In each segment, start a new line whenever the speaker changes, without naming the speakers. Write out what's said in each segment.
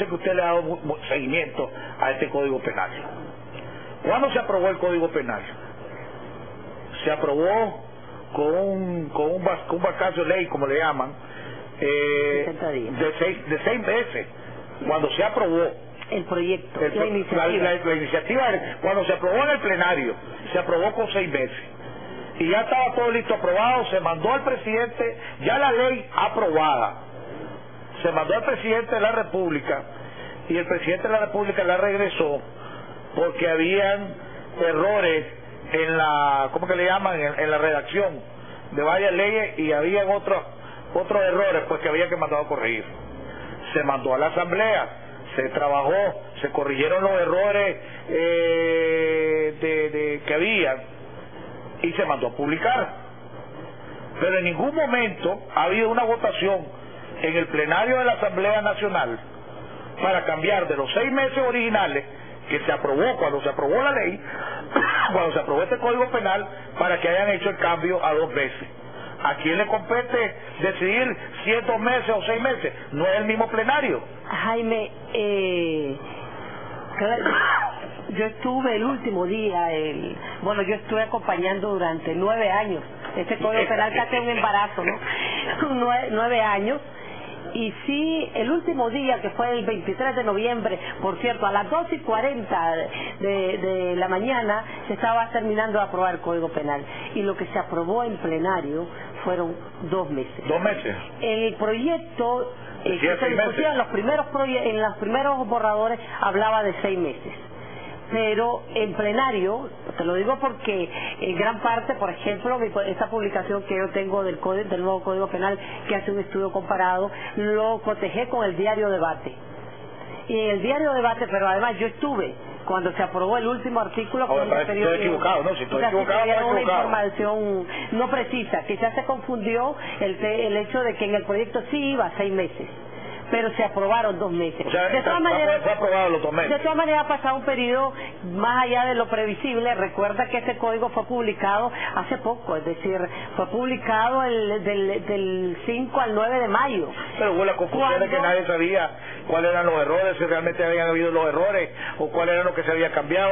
sé que usted le ha dado seguimiento a este Código Penal. ¿Cuándo se aprobó el Código Penal? Se aprobó con un vacacio ley, como le llaman, de 6 meses, cuando se aprobó
el proyecto,
la iniciativa, cuando se aprobó en el plenario, se aprobó con 6 meses. Y ya estaba todo listo, aprobado, se mandó al presidente, ya la ley aprobada, se mandó al presidente de la República, y el presidente de la República la regresó, porque habían errores en la, ¿cómo que le llaman?, en la redacción de varias leyes, y habían otros errores pues que había que mandar a corregir. Se mandó a la Asamblea, se trabajó, se corrigieron los errores que había, y se mandó a publicar. Pero en ningún momento ha habido una votación en el plenario de la Asamblea Nacional para cambiar de los 6 meses originales que se aprobó cuando se aprobó la ley, cuando se aprobó este Código Penal, para que hayan hecho el cambio a 2 meses. ¿A quién le compete decidir si es 2 meses o 6 meses? No es el mismo plenario.
Jaime, yo estuve el último día, yo estuve acompañando durante 9 años. Este Código Penal casi un embarazo, ¿no? 9 años. Y sí, el último día, que fue el 23 de noviembre, por cierto, a las 2:40 de la mañana, se estaba terminando de aprobar el Código Penal. Y lo que se aprobó en plenario fueron 2 meses.
2 meses.
El proyecto,
que se discutía
en los primeros borradores, hablaba de 6 meses. Pero en plenario, te lo digo porque en gran parte, por ejemplo, esta publicación que yo tengo del nuevo Código Penal, que hace un estudio comparado, lo cotejé con el diario Debate. Y en el diario Debate, pero además yo estuve cuando se aprobó el último artículo.
Estoy equivocado, ¿no? Si estoy equivocado,
era una información no precisa. Quizás se confundió el hecho de que en el proyecto sí iba a 6 meses, pero se aprobaron 2 meses.
O sea, de todas maneras, fue aprobado los 2 meses.
De todas maneras, ha pasado un periodo más allá de lo previsible. Recuerda que este código fue publicado hace poco, es decir, fue publicado del 5 al 9 de mayo.
Pero hubo la confusión de que nadie sabía cuáles eran los errores, si realmente habían habido los errores, o cuál era lo que se había cambiado.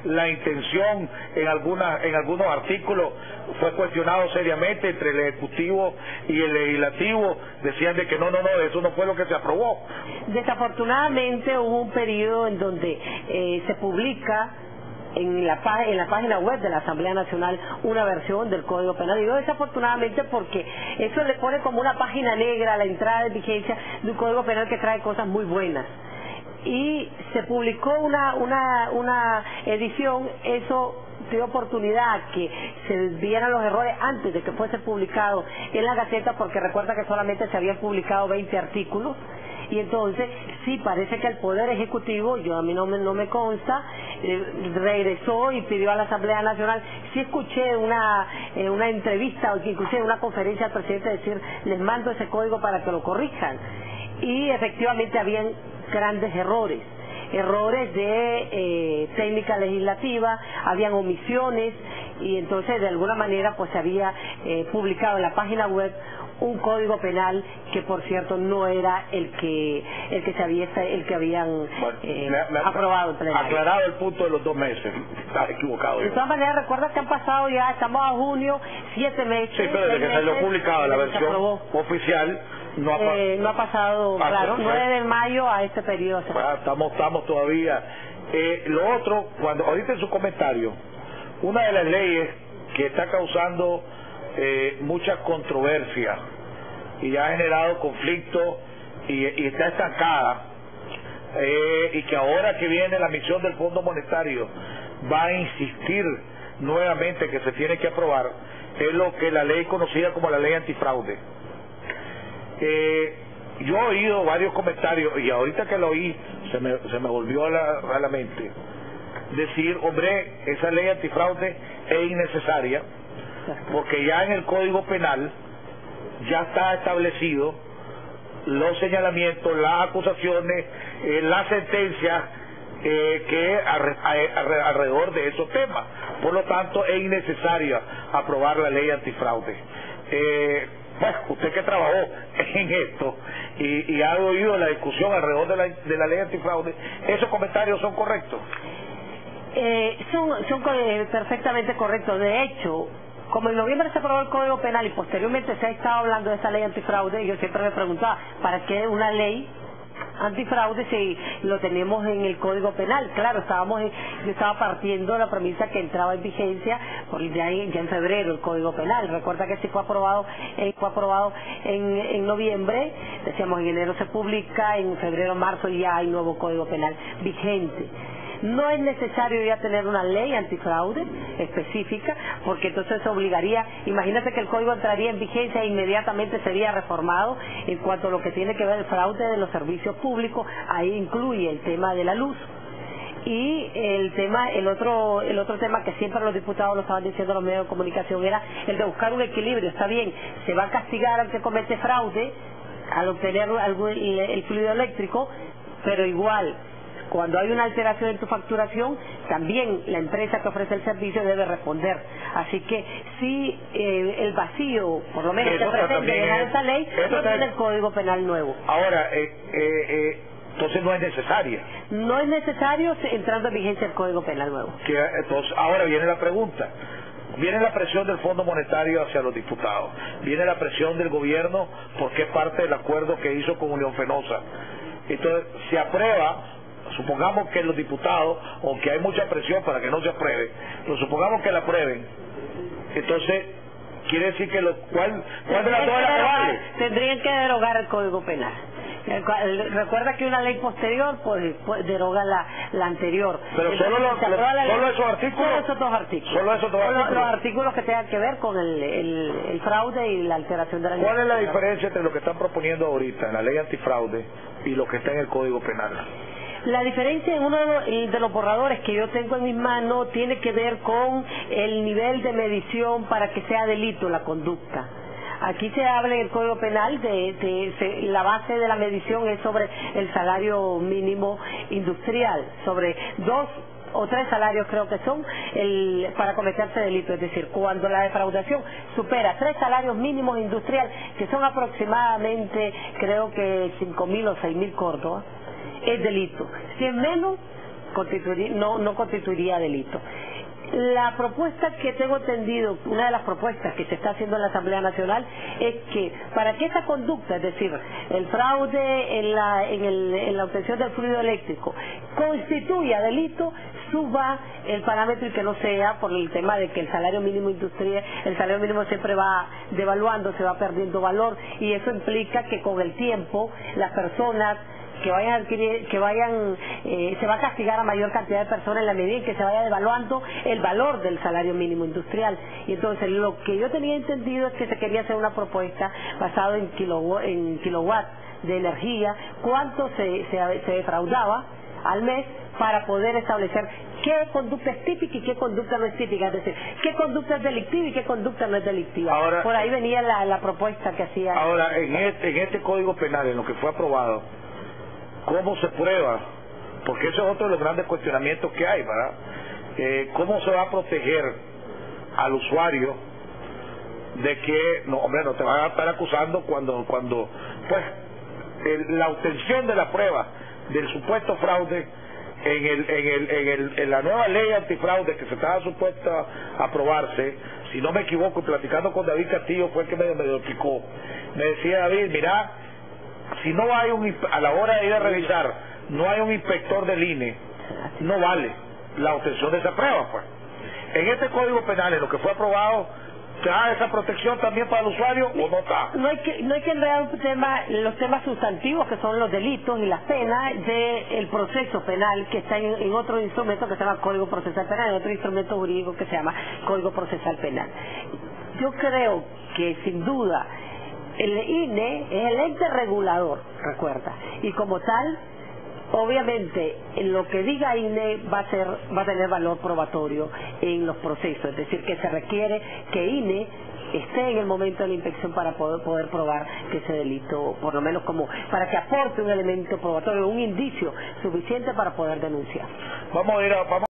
La intención en algunos artículos fue cuestionado seriamente entre el Ejecutivo y el Legislativo. Decían de que no, eso no fue lo que se aprobó.
Desafortunadamente hubo un periodo en donde se publica en la página web de la Asamblea Nacional una versión del Código Penal. Digo desafortunadamente porque eso le pone como una página negra a la entrada de vigencia de un Código Penal que trae cosas muy buenas. Y se publicó una edición, eso dio oportunidad a que se vieran los errores antes de que fuese publicado en la Gaceta, porque recuerda que solamente se habían publicado 20 artículos. Y entonces sí parece que el Poder Ejecutivo, a mí no me consta, regresó y pidió a la Asamblea Nacional. Sí escuché una entrevista, o inclusive una conferencia al presidente decir: les mando ese código para que lo corrijan. Y efectivamente habían grandes errores de técnica legislativa, habían omisiones, y entonces de alguna manera pues se había publicado en la página web un código penal que por cierto no era el que habían aprobado en plenario.
Aclarado el punto de los 2 meses, está equivocado.
De todas maneras, recuerda que han pasado ya, estamos a junio, 7 meses.
Sí, pero desde que salió publicada la versión oficial no
ha pasado, claro, 9 de mayo a este periodo.
Estamos todavía. Lo otro, ahorita en su comentario, una de las leyes que está causando mucha controversia y ha generado conflicto y está estancada, y que ahora que viene la misión del Fondo Monetario va a insistir nuevamente que se tiene que aprobar, es lo que la ley conocida como la ley antifraude. Yo he oído varios comentarios, y ahorita que lo oí se me volvió a la mente decir: hombre, esa ley antifraude es innecesaria, porque ya en el Código Penal ya está establecido los señalamientos, las acusaciones, las sentencias que alrededor de esos temas. Por lo tanto, es innecesaria aprobar la ley antifraude. Pues usted que trabajó en esto y ha oído la discusión alrededor de la ley antifraude, ¿esos comentarios son correctos?
Son perfectamente correctos. De hecho, como en noviembre se aprobó el Código Penal y posteriormente se ha estado hablando de esa ley antifraude, yo siempre me preguntaba, ¿para qué una ley antifraude si lo tenemos en el Código Penal? Claro, yo estaba partiendo de la premisa que entraba en vigencia ya en febrero el Código Penal. Recuerda que sí fue aprobado en noviembre, decíamos en enero se publica, en febrero, marzo ya hay nuevo Código Penal vigente. No es necesario ya tener una ley antifraude específica, porque entonces obligaría, imagínate que el código entraría en vigencia e inmediatamente sería reformado en cuanto a lo que tiene que ver el fraude de los servicios públicos. Ahí incluye el tema de la luz y el otro tema que siempre los diputados lo estaban diciendo en los medios de comunicación era el de buscar un equilibrio. Está bien, se va a castigar al que comete fraude al obtener el fluido eléctrico, pero igual cuando hay una alteración en tu facturación, también la empresa que ofrece el servicio debe responder. Así que si el vacío, por lo menos que pretende llenar esa ley, no tiene el Código Penal nuevo.
Ahora, entonces no es necesaria.
No es necesario entrando en vigencia el Código Penal nuevo.
Entonces, ahora viene la pregunta. Viene la presión del Fondo Monetario hacia los diputados. Viene la presión del gobierno porque es parte del acuerdo que hizo con Unión Fenosa. Entonces, se aprueba. Supongamos que los diputados, aunque hay mucha presión para que no se apruebe, pero supongamos que la aprueben, entonces quiere decir que ¿cuál de las dos es la que vale?
Tendrían que derogar el Código Penal. Recuerda que una ley posterior pues deroga la anterior.
Pero solo esos artículos.
Solo esos dos artículos.
Solo esos dos artículos.
Los artículos que tengan que ver con el fraude y la alteración de la ley.
¿Cuál es la diferencia entre lo que están proponiendo ahorita en la ley antifraude y lo que está en el Código Penal?
La diferencia en uno de los borradores que yo tengo en mis manos tiene que ver con el nivel de medición para que sea delito la conducta. Aquí se habla en el Código Penal la base de la medición es sobre el salario mínimo industrial, sobre 2 o 3 salarios creo que son para cometerse delito, es decir, cuando la defraudación supera 3 salarios mínimos industriales, que son aproximadamente creo que 5.000 o 6.000 córdobas, es delito. Si es menos, no constituiría delito. La propuesta que tengo entendido, una de las propuestas que se está haciendo en la Asamblea Nacional es que para que esa conducta, es decir, el fraude en la obtención del fluido eléctrico constituya delito, suba el parámetro y que no sea por el tema de que el salario mínimo industrial, el salario mínimo siempre va devaluando, se va perdiendo valor, y eso implica que con el tiempo las personas que vayan a adquirir, se va a castigar a mayor cantidad de personas en la medida en que se vaya devaluando el valor del salario mínimo industrial. Y entonces lo que yo tenía entendido es que se quería hacer una propuesta basada en kilowatts de energía, cuánto se defraudaba al mes para poder establecer qué conducta es típica y qué conducta no es típica, es decir, qué conducta es delictiva y qué conducta no es delictiva.
Ahora,
por ahí venía la propuesta que hacía.
Ahora, en este Código Penal, en lo que fue aprobado, ¿cómo se prueba? Porque ese es otro de los grandes cuestionamientos que hay, ¿verdad? ¿Cómo se va a proteger al usuario de que, no te van a estar acusando cuando pues, la obtención de la prueba del supuesto fraude en la nueva ley antifraude que se estaba supuesta a aprobarse, si no me equivoco, platicando con David Castillo fue el que me explicó, me decía David, mira, si no hay a la hora de ir a revisar, no hay un inspector del INE, no vale la obtención de esa prueba, pues. En este Código Penal, en lo que fue aprobado, ¿está esa protección también para el usuario o no está?
No hay que enredar los temas sustantivos que son los delitos y las penas del proceso penal que está en otro instrumento que se llama Código Procesal Penal, en otro instrumento jurídico que se llama Código Procesal Penal. Yo creo que sin duda el INE es el ente regulador, recuerda, y como tal, obviamente, lo que diga INE va a tener valor probatorio en los procesos, es decir, que se requiere que INE esté en el momento de la inspección para poder probar que ese delito, por lo menos como para que aporte un elemento probatorio, un indicio suficiente para poder denunciar.
Vamos